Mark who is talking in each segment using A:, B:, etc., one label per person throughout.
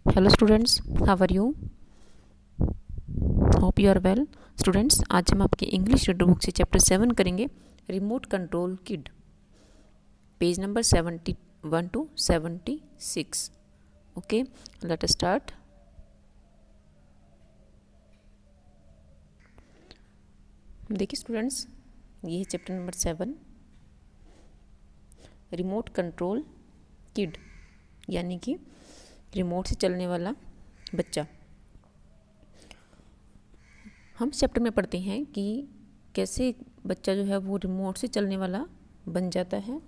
A: Hello students, how are you? Hope you are well. Students, आज हम आपके English reader book से chapter 7 करेंगे, remote control kid, page number 71 to 76। Okay, let us start. देखिए students, ये है chapter number 7, remote control kid, यानी कि रिमोट से चलने वाला बच्चा। हम चैप्टर में पढ़ते हैं कि कैसे बच्चा जो है वो रिमोट से चलने वाला बन जाता है।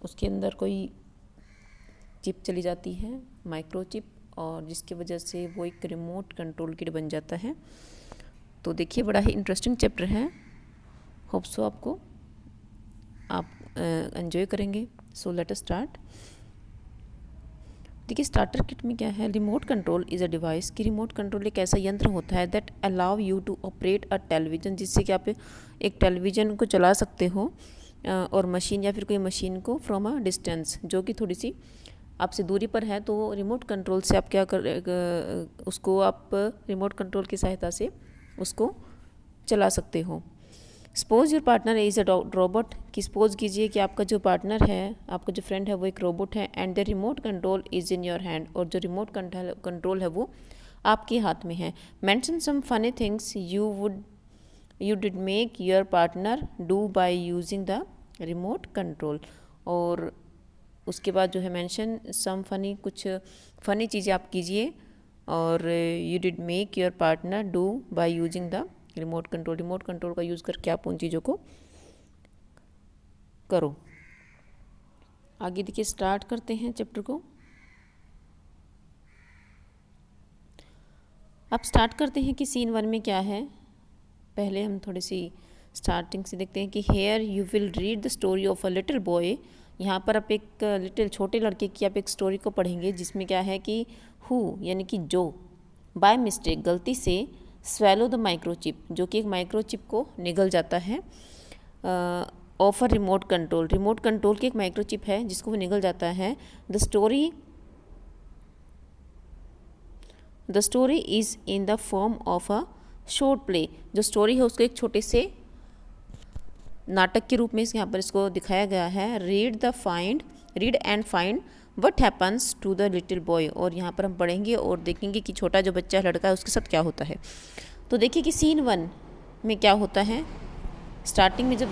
A: उसके अंदर कोई चिप चली जाती है, माइक्रो चिप, और जिसकी वजह से वो एक रिमोट कंट्रोल किट बन जाता है। तो देखिए, बड़ा ही इंटरेस्टिंग चैप्टर है। होप सो आपको आप एंजॉय करेंगे। So let us start. देखिए, स्टार्टर किट में क्या है, remote control is a device. कि रिमोट कंट्रोल एक ऐसा यंत्र होता है that allow you to operate a television, जिससे कि आप एक टेलीविज़न को चला सकते हो और मशीन या फिर कोई मशीन को फ्रॉम अ डिस्टेंस, जो कि थोड़ी सी आपसे दूरी पर है। तो रिमोट कंट्रोल से आप क्या कर उसको आप रिमोट कंट्रोल की सहायता से उसको चला सकते हो। Suppose your partner is a robot. कि सपोज कीजिए कि आपका जो पार्टनर है, आपका जो फ्रेंड है, वो एक रोबोट है, and the remote control is in your hand, और जो रिमोट कंट्रोल है वो आपके हाथ में है। Mention some funny things you did make your partner do by using the remote control. और उसके बाद जो है मेंशन सम फनी, कुछ फ़नी चीज़ें आप कीजिए, और you did make your partner do by using the remote control. Remote control का यूज़ करके आप उन चीज़ों को करो। आगे देखिए, स्टार्ट करते हैं चैप्टर को। अब स्टार्ट करते हैं कि सीन 1 में क्या है। पहले हम थोड़ी सी स्टार्टिंग से देखते हैं कि here you will read the story of a little boy. यहाँ पर आप एक लिटिल छोटे लड़के की आप एक स्टोरी को पढ़ेंगे, जिसमें क्या है कि हु यानी कि जो, बाय मिस्टेक गलती से, स्वेलो द माइक्रोचिप, जो कि एक माइक्रोचिप को निगल जाता है, of a remote control. Remote control की एक माइक्रोचिप है जिसको वो निगल जाता है। The story is in the form of a short play. जो स्टोरी है उसको एक छोटे से नाटक के रूप में यहाँ पर इसको दिखाया गया है। Read and find what happens to the little boy. और यहाँ पर हम पढ़ेंगे और देखेंगे कि छोटा जो बच्चा लड़का है उसके साथ क्या होता है। तो देखिए कि सीन 1 में क्या होता है। स्टार्टिंग में जब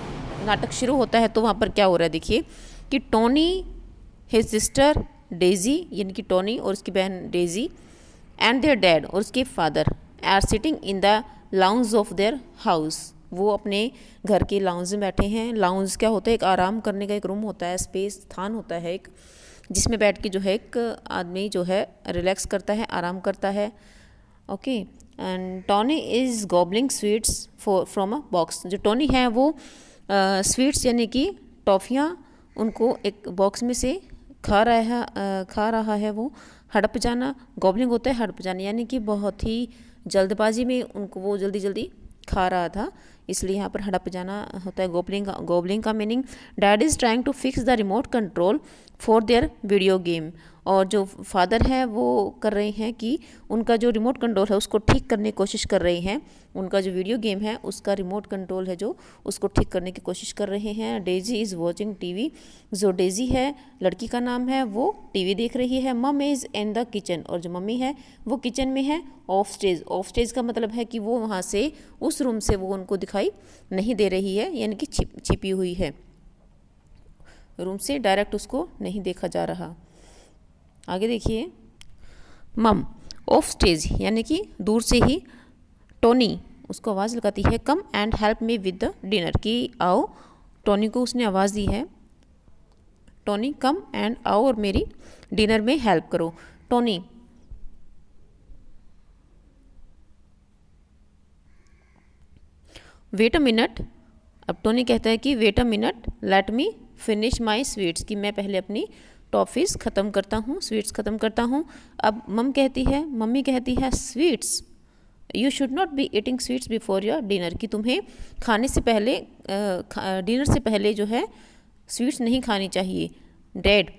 A: नाटक शुरू होता है तो वहाँ पर क्या हो रहा है, देखिए कि टोनी, हिज सिस्टर डेजी, यानी कि टोनी और उसकी बहन डेजी, एंड देयर डैड और उसके father, are sitting in the lounge of their house. वो अपने घर के लाउंज में बैठे हैं। लाउंज क्या होता है, एक आराम करने का एक रूम होता है, स्पेस, स्थान होता है एक, जिसमें बैठ के जो है एक आदमी जो है रिलैक्स करता है, आराम करता है। Okay, and Tony is gobbling sweets from a box. जो टोनी है वो स्वीट्स यानी कि टॉफ़ियाँ उनको एक बॉक्स में से खा रहा है वो। हड़प जाना, गॉबलिंग होता है हड़प जाना, यानी कि बहुत ही जल्दबाजी में उनको वो जल्दी जल्दी खा रहा था, इसलिए यहाँ पर हड़प जाना होता है। गॉबलिंग का meaning, dad is trying to fix the remote control for their video game. और जो फादर है वो कर रहे हैं कि उनका जो रिमोट कंट्रोल है उसको ठीक करने की कोशिश कर रहे हैं। उनका जो वीडियो गेम है उसका रिमोट कंट्रोल है जो उसको ठीक करने की कोशिश कर रहे हैं। Daisy is watching TV. जो डेजी है, लड़की का नाम है, वो टीवी देख रही है। मम इज़ इन द किचन। और जो मम्मी है वो किचन में है। ऑफ स्टेज का मतलब है कि वो वहाँ से, उस रूम से वो उनको दिखाई नहीं दे रही है, यानी कि छिपी हुई है, रूम से डायरेक्ट उसको नहीं देखा जा रहा। आगे देखिए, मम ऑफ स्टेज यानी कि दूर से ही टोनी उसको आवाज़ लगाती है, come and help me with the dinner. कि आओ, टोनी को उसने आवाज़ दी है, टोनी कम एंड आओ और मेरी डिनर में हेल्प करो। Tony, wait a minute. अब टोनी कहता है कि wait a minute, let me finish my sweets. कि मैं पहले अपनी टॉफ़ीज़ ख़त्म करता हूँ, स्वीट्स ख़त्म करता हूँ। अब मम्मी कहती है sweets, you should not be eating sweets before your dinner. कि तुम्हें खाने से पहले, डिनर से पहले जो है स्वीट्स नहीं खानी चाहिए। Dad,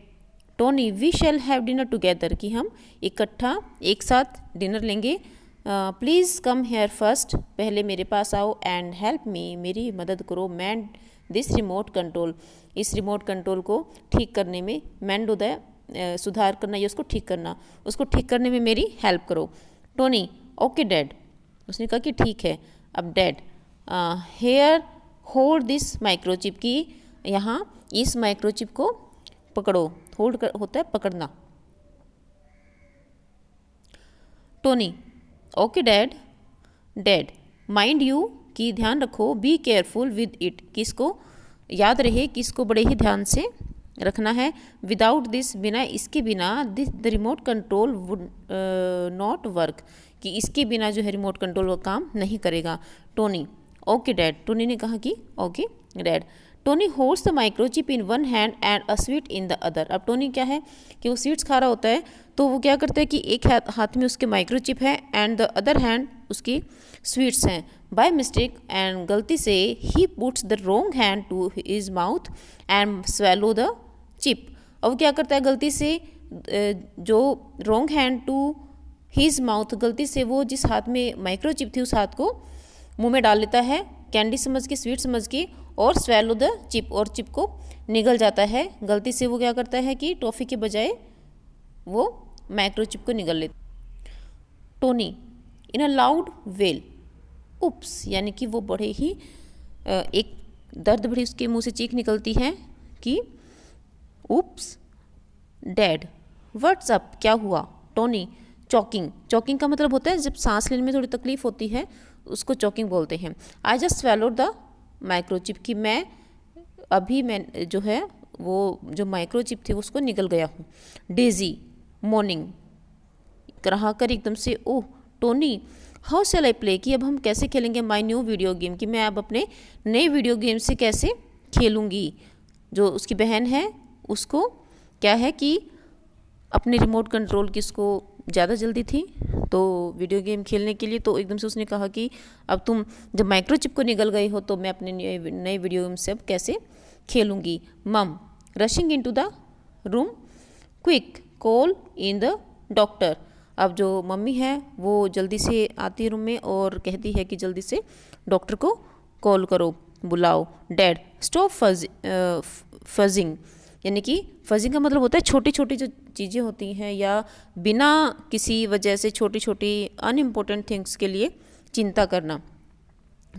A: Tony we shall have dinner together, कि हम इकट्ठा एक साथ डिनर लेंगे। प्लीज़ कम हेयर फर्स्ट, पहले मेरे पास आओ, एंड हेल्प मी, मेरी मदद करो, मैंड दिस रिमोट कंट्रोल, इस रिमोट कंट्रोल को ठीक करने में, मैंड होता है सुधार करना या उसको ठीक करना, उसको ठीक करने में मेरी हेल्प करो। टोनी ओके डैड, उसने कहा कि ठीक है। अब dad here hold this microchip, की यहाँ इस माइक्रोचिप को पकड़ो, होल्ड कर होता है पकड़ना। Tony okay dad, dad mind you, कि ध्यान रखो, बी केयरफुल विद इट, कि इसको याद रहे कि इसको बड़े ही ध्यान से रखना है। विदाउट दिस, बिना इसके बिना, this the remote control would not work, कि इसके बिना जो है रिमोट कंट्रोल वो काम नहीं करेगा। टोनी ओके डैड, टोनी ने कहा कि okay dad. Tony holds the microchip in one hand and a sweet in the other. अब टोनी क्या है कि वो स्वीट्स खा रहा होता है, तो वो क्या करता है कि एक हाथ में उसके माइक्रोचिप है एंड द अदर हैंड उसकी स्वीट्स हैं। बाय मिस्टेक, एंड गलती से, ही puts the wrong hand to his mouth and swallow the chip. अब वो क्या करता है गलती से, जो wrong hand to his mouth, गलती से वो जिस हाथ में माइक्रोचिप थी उस हाथ को मुंह में डाल लेता है, कैंडी समझ के, स्वीट समझ के, और स्वेलो द चिप, और चिप को निगल जाता है। गलती से वो क्या करता है कि टॉफ़ी के बजाय वो माइक्रोचिप को निगल लेता। Tony in a loud wail, oops, यानी कि वो बड़े ही एक दर्द भरी उसके मुंह से चीख निकलती है कि उप्स डैड व्हाट्स अप, क्या हुआ। टोनी चॉकिंग, चॉकिंग का मतलब होता है जब सांस लेने में थोड़ी तकलीफ होती है, उसको चॉकिंग बोलते हैं। I just swallowed the microchip, कि मैं जो है वो जो माइक्रोचिप थी उसको निगल गया हूँ। डेजी मॉर्निंग, कहा कर एकदम से, oh Tony how shall I play, कि अब हम कैसे खेलेंगे माई न्यू वीडियो गेम, कि मैं अब अपने नए वीडियो गेम से कैसे खेलूँगी। जो उसकी बहन है उसको क्या है कि अपने रिमोट कंट्रोल की उसको ज़्यादा जल्दी थी, तो वीडियो गेम खेलने के लिए, तो एकदम से उसने कहा कि अब तुम जब माइक्रोचिप को निगल गई हो तो मैं अपने नए वीडियो गेम से अब कैसे खेलूँगी। मम rushing into the room, quick call in the doctor. अब जो मम्मी है वो जल्दी से आती है रूम में और कहती है कि जल्दी से डॉक्टर को कॉल करो, बुलाओ। डैड स्टॉप फजिंग, यानी कि फजिंग का मतलब होता है छोटी छोटी जो चीज़ें होती हैं या बिना किसी वजह से छोटी छोटी अनइम्पोर्टेंट थिंग्स के लिए चिंता करना।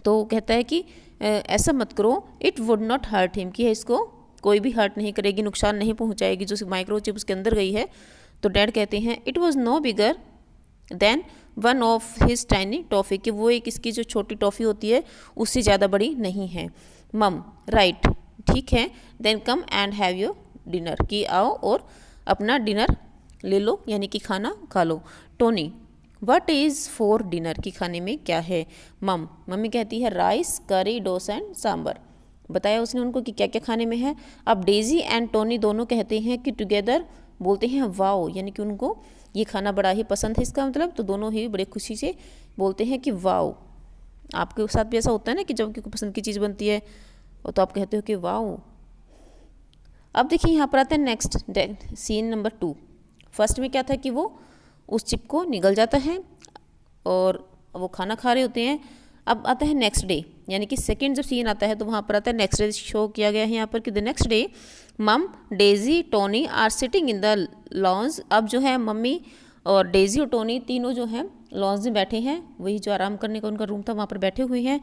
A: तो कहता है कि ऐसा मत करो, it would not hurt him, कि इसको कोई भी हर्ट नहीं करेगी, नुकसान नहीं पहुंचाएगी जो माइक्रोचिप उसके अंदर गई है। तो डैड कहते हैं it was no bigger than one of his tiny toffee, कि वो एक इसकी जो छोटी टॉफ़ी होती है उससे ज़्यादा बड़ी नहीं है। मम राइट, ठीक है। Then come and have your dinner, कि आओ और अपना डिनर ले लो, यानी कि खाना खा लो। Tony what is for dinner, कि खाने में क्या है। मम्मी कहती है राइस करी डोसा एंड सांबर, बताया उसने उनको कि क्या क्या खाने में है। अब डेजी एंड टोनी दोनों कहते हैं कि टुगेदर, बोलते हैं वाओ, यानी कि उनको ये खाना बड़ा ही पसंद है, इसका मतलब, तो दोनों ही बड़े खुशी से बोलते हैं कि वाओ। आपके साथ भी ऐसा होता है ना कि जब कोई पसंद की चीज़ बनती है तो आप कहते हो कि वाओ। अब देखिए यहाँ पर आता है नेक्स्ट सीन नंबर 2। फर्स्ट में क्या था कि वो उस चिप को निगल जाता है और वो खाना खा रहे होते हैं। अब आता है नेक्स्ट डे, यानी कि सेकंड जब सीन आता है तो वहाँ पर आता है नेक्स्ट डे शो किया गया है यहाँ पर कि the next day mum Daisy Tony are sitting in the lounge. अब जो है मम्मी और डेजी और टोनी तीनों जो हैं लॉन्ज में बैठे हैं, वही जो आराम करने का उनका रूम था वहाँ पर बैठे हुए हैं।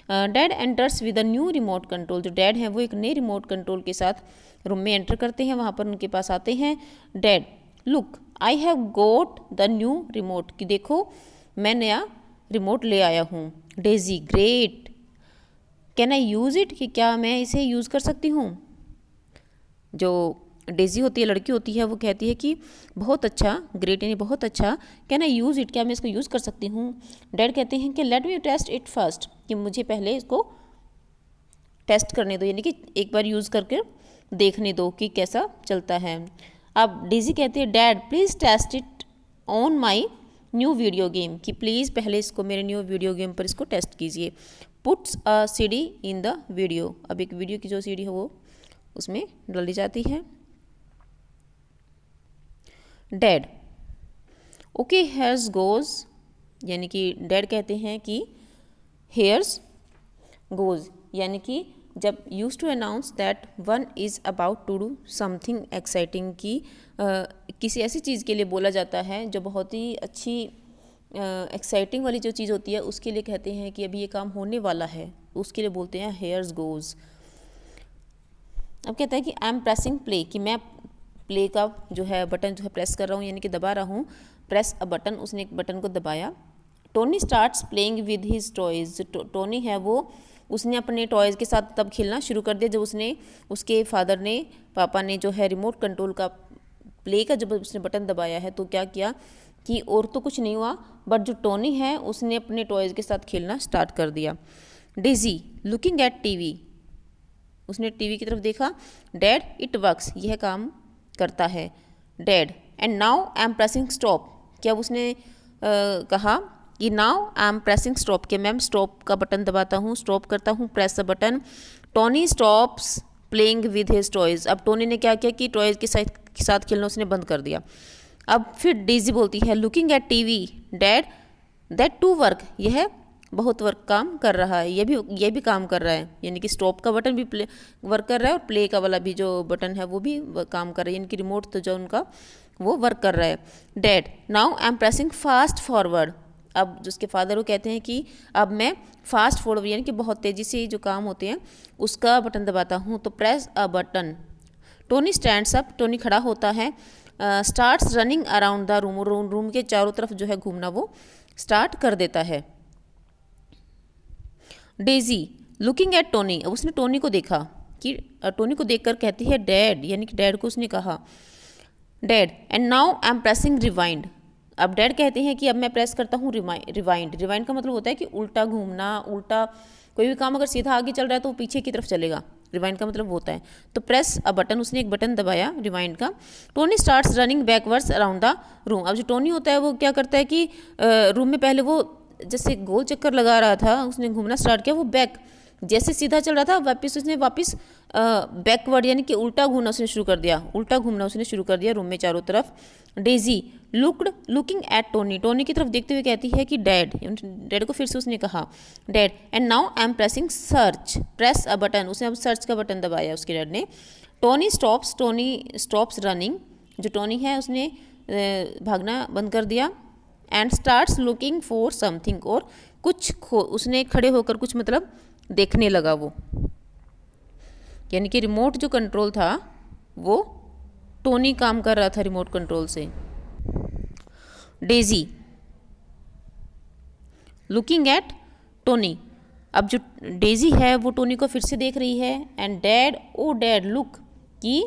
A: Dad enters with a new remote control, जो डैड हैं वो एक नए रिमोट कंट्रोल के साथ रूम में एंटर करते हैं, वहाँ पर उनके पास आते हैं। Dad look I have got the new remote, कि देखो मैं नया रिमोट ले आया हूँ। Daisy great can I use it, कि क्या मैं इसे यूज़ कर सकती हूँ। जो डेजी होती है, लड़की होती है, वो कहती है कि बहुत अच्छा, ग्रेट यानी बहुत अच्छा, कैन आई यूज़ इट, क्या मैं इसको यूज़ कर सकती हूँ। डैड कहते हैं कि let me taste it first, कि मुझे पहले इसको टेस्ट करने दो, यानी कि एक बार यूज़ करके देखने दो कि कैसा चलता है। अब डेजी कहती है dad please test it on my new video game, कि प्लीज़ पहले इसको मेरे न्यू वीडियो गेम पर इसको टेस्ट कीजिए। Puts a CD in the video, अब एक वीडियो की जो सीडी है वो उसमें डाली जाती है। डैड, ओके हेयर्स गोज, यानी कि डैड कहते हैं कि हेयर्स गोज, यानी कि जब use to announce that one is about to do something exciting, की किसी ऐसी चीज़ के लिए बोला जाता है जो बहुत ही अच्छी एक्साइटिंग वाली जो चीज़ होती है उसके लिए कहते हैं कि अभी ये काम होने वाला है, उसके लिए बोलते हैं हेयर्स गोज। अब कहता है कि आई एम प्रेसिंग प्ले, कि मैं प्ले का जो है बटन जो है प्रेस कर रहा हूँ, यानी कि दबा रहा हूँ। प्रेस अ बटन, उसने एक बटन को दबाया। Tony starts playing with his toys, Tony है वो उसने अपने टॉयज़ के साथ तब खेलना शुरू कर दिया जब उसने उसके फादर ने, पापा ने जो है रिमोट कंट्रोल का प्ले का जब उसने बटन दबाया है तो क्या किया कि और तो कुछ नहीं हुआ, बट जो टोनी है उसने अपने टॉयज़ के साथ खेलना स्टार्ट कर दिया। डेजी लुकिंग एट टीवी, उसने टीवी की तरफ देखा। डैड इट वर्क्स, यह काम करता है। Dad and now I am pressing stop, क्या उसने कहा कि now I am pressing stop, कि मैम स्टॉप का बटन दबाता हूँ, स्टॉप करता हूँ, press the button. Tony stops playing with his toys, अब टोनी ने क्या किया कि टॉयज़ के साथ खेलना उसने बंद कर दिया। अब फिर डेजी बोलती है looking at TV, dad that too work, यह बहुत काम कर रहा है, ये भी काम कर रहा है, यानी कि स्टॉप का बटन भी प्ले वर्क कर रहा है और प्ले का वाला भी जो बटन है वो भी काम कर रहा है, यानी कि रिमोट तो जो उनका वो वर्क कर रहा है। Dad now I am pressing fast forward, अब जो उसके फादर वो कहते हैं कि अब मैं फास्ट फॉरवर्ड यानी कि बहुत तेज़ी से जो काम होते हैं उसका बटन दबाता हूँ, तो press a button. Tony stands up, Tony खड़ा होता है। Starts running around the room, room के चारों तरफ जो है घूमना वो स्टार्ट कर देता है। डेजी लुकिंग एट टोनी, अब उसने टोनी को देखा कि टोनी को देखकर कहती है डैड, यानी कि डैड को उसने कहा। Dad and now I am pressing rewind, अब डैड कहते हैं कि अब मैं प्रेस करता हूँ रिवाइंड। रिवाइंड का मतलब होता है कि उल्टा घूमना, उल्टा कोई भी काम अगर सीधा आगे चल रहा है तो वो पीछे की तरफ चलेगा, रिवाइंड का मतलब होता है। तो प्रेस अ बटन, उसने एक बटन दबाया रिवाइंड का। Tony starts running backwards around the room, अब जो टोनी होता है वो क्या करता है कि रूम में पहले वो जैसे गोल चक्कर लगा रहा था, उसने घूमना स्टार्ट किया, वो बैक जैसे सीधा चल रहा था उसने वापस बैकवर्ड यानी कि उल्टा घूमना उसने शुरू कर दिया, उल्टा घूमना उसने शुरू कर दिया रूम में चारों तरफ। Daisy looking at Tony, Tony की तरफ देखते हुए कहती है कि डैड को फिर से उसने कहा। Dad and now I am pressing search, press a button, उसने अब सर्च का बटन दबाया उसके डैड ने। टोनी स्टॉप्स रनिंग, जो टोनी है उसने भागना बंद कर दिया। And starts looking for something, और कुछ उसने खड़े होकर कुछ मतलब देखने लगा वो, यानी कि रिमोट जो कंट्रोल था वो टोनी काम कर रहा था रिमोट कंट्रोल से। डेजी लुकिंग एट टोनी, अब जो डेजी है वो टोनी को फिर से देख रही है। And dad oh dad look, कि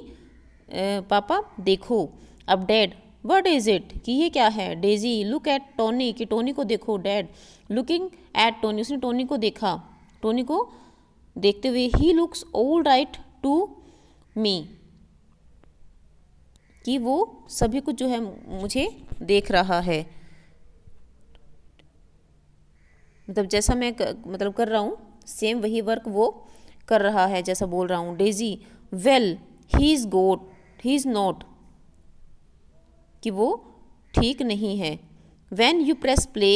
A: पापा देखो। अब डैड व्हाट इज इट, कि ये क्या है। डेजी लुक एट टोनी, कि टोनी को देखो। डैड लुकिंग एट टोनी, उसने टोनी को देखा, टोनी को देखते हुए ही looks all right to me, कि वो सभी कुछ जो है मुझे देख रहा है, मतलब जैसा मैं मतलब कर रहा हूँ सेम वही वर्क वो कर रहा है जैसा बोल रहा हूँ। Daisy well he is not, कि वो ठीक नहीं है। When you press play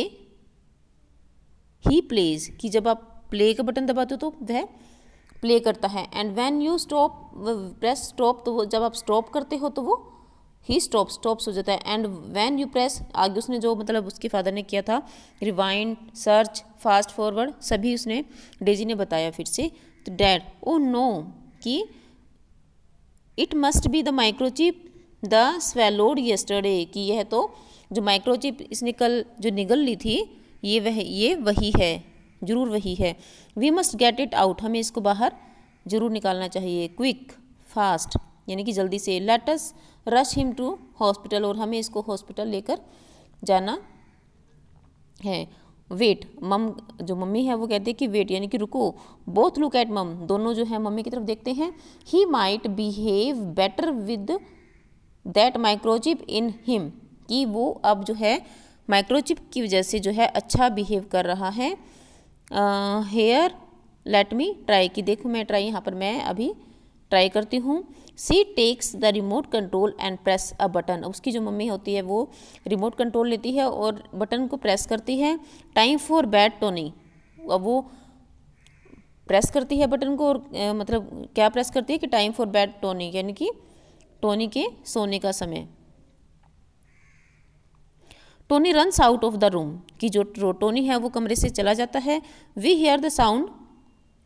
A: he plays, कि जब आप प्ले का बटन दबाते हो तो वह प्ले करता है। And when you press stop, तो वो जब आप स्टॉप करते हो तो वो ही स्टॉप्स हो जाता है। एंड व्हेन यू प्रेस, आगे उसने जो मतलब उसके फादर ने किया था रिवाइंड, सर्च, फास्ट फॉरवर्ड, सभी उसने डेजी ने बताया फिर से। तो डैड ओ नो, कि it must be the microchip the swallowed yesterday, कि यह तो जो माइक्रोचिप इसने कल जो निगल ली थी ये वही है, जरूर वही है। We must get it out, हमें इसको बाहर जरूर निकालना चाहिए। क्विक फास्ट, यानी कि जल्दी से। Let us rush him to hospital, और हमें इसको हॉस्पिटल लेकर जाना है। वेट, जो मम्मी है वो कहते हैं कि वेट, यानी कि रुको। बोथ लुक एट मम, दोनों जो है मम्मी की तरफ देखते हैं। He might behave better with that microchip in him, कि वो अब जो है माइक्रोचिप की वजह से जो है अच्छा बिहेव कर रहा है। हेयर लेट मी ट्राई, कि देखो मैं ट्राई, यहाँ पर मैं अभी ट्राई करती हूँ। She takes the remote control and press a button. उसकी जो मम्मी होती है वो रिमोट कंट्रोल लेती है और बटन को प्रेस करती है। Time for bed Tony. अब वो प्रेस करती है बटन को और मतलब क्या प्रेस करती है कि टाइम फॉर बेड टोनी, यानी कि टोनी के सोने का समय। Tony runs out of the room, कि जो टोनी है वो कमरे से चला जाता है। We hear the sound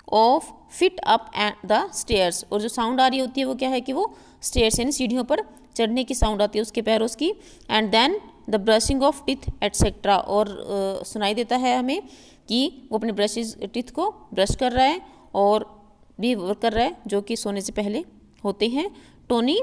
A: of feet up and the stairs. और जो साउंड आ रही होती है वो क्या है कि वो स्टेयर्स यानी सीढ़ियों पर चढ़ने की साउंड आती है उसके पैरों की। And then the brushing of teeth etcetera. और सुनाई देता है हमें कि वो अपने ब्रशेज टीथ को ब्रश कर रहा है और भी वर्क कर रहा है जो कि सोने से पहले होते हैं। टोनी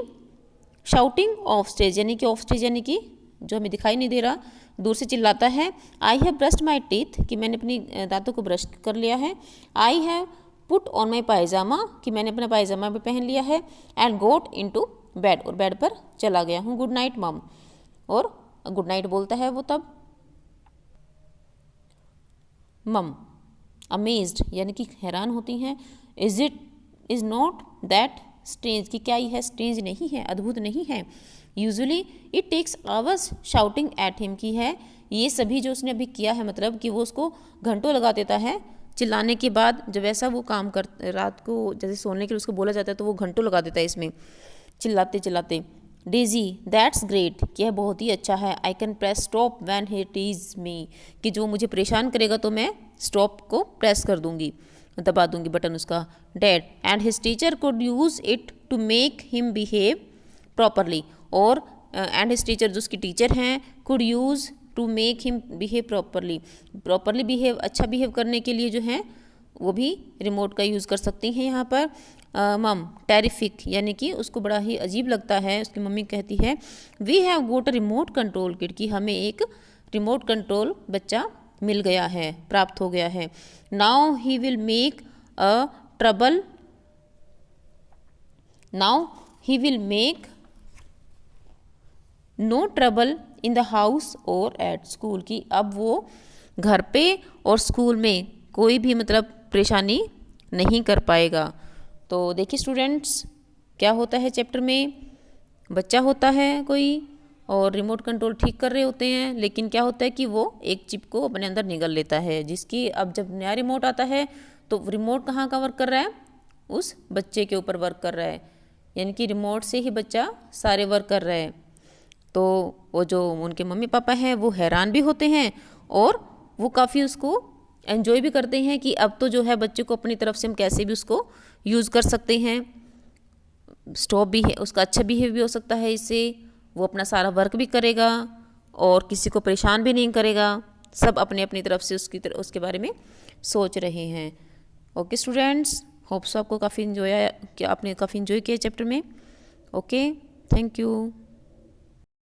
A: शाउटिंग ऑफ स्टेज, यानी कि ऑफ स्टेज यानी कि जो हमें दिखाई नहीं दे रहा, दूर से चिल्लाता है। I have brushed my teeth, कि मैंने अपनी दांतों को ब्रश कर लिया है। I have put on my pyjama, कि मैंने अपना पायजामा भी पहन लिया है। एंड गोट इनटू बेड, और बेड पर चला गया हूँ। गुड नाइट मम, और गुड नाइट बोलता है वो तब। मम अमेज्ड, यानी कि हैरान होती हैं। इज नॉट दैट स्ट्रेंज, कि क्या यह स्ट्रेंज नहीं है, अद्भुत नहीं है। Usually it takes hours shouting at him, की है ये सभी जो उसने अभी किया है, मतलब कि वो उसको घंटों लगा देता है चिल्लाने के बाद। जब ऐसा वो काम कर रात को जैसे सोने के लिए उसको बोला जाता है तो वो घंटों लगा देता है इसमें चिल्लाते चिल्लाते। डेजी दैट्स ग्रेट, कि यह बहुत ही अच्छा है। I can press stop when he tease me, कि जो मुझे परेशान करेगा तो मैं स्टॉप को प्रेस कर दूंगी, दबा दूंगी बटन उसका। Dad and his teacher could use it to make him behave properly. और एंड हिज टीचर, जो उसकी टीचर हैं, could use to make him behave properly, properly behave, अच्छा बिहेव करने के लिए जो है वो भी रिमोट का यूज़ कर सकती हैं यहाँ पर। मम टेरिफिक, यानी कि उसको बड़ा ही अजीब लगता है। उसकी मम्मी कहती है we have got a remote control kid, कि हमें एक रिमोट कंट्रोल बच्चा मिल गया है, प्राप्त हो गया है। Now he will make a trouble, now he will make no trouble in the house और एट स्कूल, की अब वो घर पे और स्कूल में कोई भी मतलब परेशानी नहीं कर पाएगा। तो देखिए स्टूडेंट्स, क्या होता है चैप्टर में, बच्चा होता है कोई और रिमोट कंट्रोल ठीक कर रहे होते हैं, लेकिन क्या होता है कि वो एक चिप को अपने अंदर निगल लेता है, जिसकी अब जब नया रिमोट आता है तो रिमोट कहाँ का वर्क कर रहा है, उस बच्चे के ऊपर वर्क कर रहा है, यानी कि रिमोट से ही बच्चा सारे वर्क कर रहा है। तो वो जो उनके मम्मी पापा हैं वो हैरान भी होते हैं और वो काफ़ी उसको एंजॉय भी करते हैं कि अब तो जो है बच्चे को अपनी तरफ से हम कैसे भी उसको यूज़ कर सकते हैं। स्टॉप भी है उसका, अच्छा बिहेव भी हो सकता है इससे, वो अपना सारा वर्क भी करेगा और किसी को परेशान भी नहीं करेगा। सब अपने अपनी तरफ से उसके बारे में सोच रहे हैं। ओके स्टूडेंट्स, होप्स आपको काफ़ी इन्जॉय, क्या आपने काफ़ी इन्जॉय किया चैप्टर में। Okay, thank you.